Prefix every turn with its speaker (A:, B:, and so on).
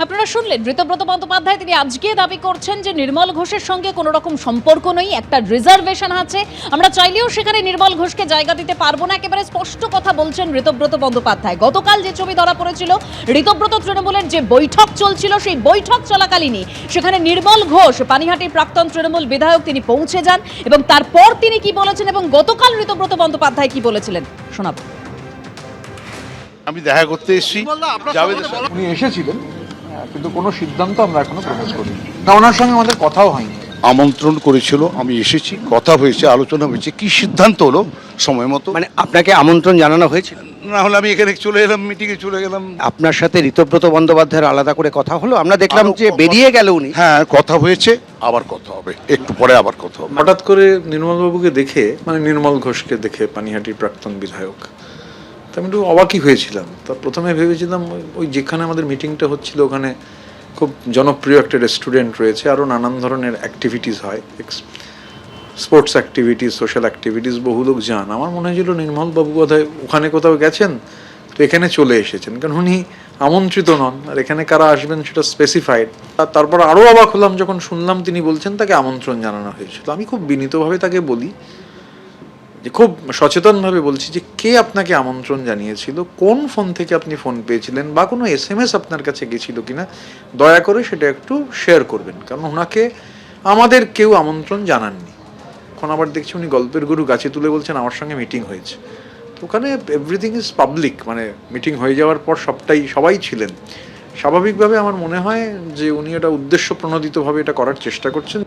A: আপনারা শুনলেন ঋতব্রত বন্দ্যোপাধ্যায় তিনি আজকে দাবি করছেন যে নির্মল ঘোষের সঙ্গে কোনো রকম সম্পর্ক নেই, একটা রিজার্ভেশন আছে, আমরা চাইলেও সেখানে নির্মল ঘোষকে জায়গা দিতে পারবো না, একেবারে স্পষ্ট কথা বলছেন ঋতব্রত বন্দ্যোপাধ্যায়। গতকাল যে ছবি ধরা পড়েছিল ঋতব্রত তৃণমূলের যে বৈঠক চলছিল সেই বৈঠক চলাকালীনই সেখানে নির্মল ঘোষ পানিহাটির প্রাক্তন তৃণমূল বিধায়ক তিনি পৌঁছে যান এবং তারপর তিনি কি বলেছেন এবং গতকাল ঋতব্রত বন্দ্যোপাধ্যায় কি বলেছিলেন শোনাব।
B: আমি দেখা করতে এসেছি জাভেদের সাথে।
C: উনি এসেছিলেন, কিন্তু কোনো সিদ্ধান্ত আমরা এখনো প্রকাশ করিনি, না ওনার সঙ্গে আমাদের কথাও হয়নি।
B: আমন্ত্রণ করেছিল, আমি এসেছি, কথা হয়েছে, আলোচনা হয়েছে, কি সিদ্ধান্ত হলো সময় মতো।
D: মানে আপনাকে আমন্ত্রণ জানানো হয়েছিল?
B: না হলে আমি এখানে চলে এলাম, মিটিংয়ে চলে গেলাম।
D: আপনার সাথে ঋতব্রত বন্দ্যোপাধ্যায়ের আলাদা করে কথা হলো? আমরা দেখলাম যে বেরিয়ে গেল উনি।
B: হ্যাঁ, কথা হয়েছে, আবার কথা হবে, একটু পরে আবার কথা হবে।
E: হঠাৎ করে নির্মলবাবুকে দেখে, মানে নির্মল ঘোষকে দেখে, পানিহাটির প্রাক্তন বিধায়ক, তা আমি একটু অবাকই হয়েছিলাম। তা প্রথমে ভেবেছিলাম ওই যেখানে আমাদের মিটিংটা হচ্ছিল ওখানে খুব জনপ্রিয় একটা রেস্টুরেন্ট রয়েছে, আরও নানান ধরনের অ্যাক্টিভিটিস হয়, স্পোর্টস অ্যাক্টিভিটিস, সোশ্যাল অ্যাক্টিভিটিস, বহু লোক যান। আমার মনে হয়েছিল নির্মলবাবু বোধহয় ওখানে কোথাও গেছেন, তো এখানে চলে এসেছেন, কারণ উনি আমন্ত্রিত নন, আর এখানে কারা আসবেন সেটা স্পেসিফাইড। আর তারপর আরও অবাক হলাম যখন শুনলাম তিনি বলছেন তাকে আমন্ত্রণ জানানো হয়েছিল। আমি খুব বিনীতভাবে তাকে বলি, যে খুব সচেতনভাবে বলছি, যে কে আপনাকে আমন্ত্রণ জানিয়েছিল, কোন ফোন থেকে আপনি ফোন পেয়েছিলেন, বা কোনো SMS আপনার কাছে গেছিল কিনা, দয়া করে সেটা একটু শেয়ার করবেন, কারণ ওনাকে আমাদের কেউ আমন্ত্রণ জানাননি। এখন আবার দেখছি উনি গল্পের গুরু গাছে তুলে বলছেন আমার সঙ্গে মিটিং হয়েছে। তো ওখানে এভরিথিং ইজ পাবলিক, মানে মিটিং হয়ে যাওয়ার পর সবাই ছিলেন। স্বাভাবিকভাবে আমার মনে হয় যে উনি এটা উদ্দেশ্য প্রণোদিতভাবে এটা করার চেষ্টা করছেন।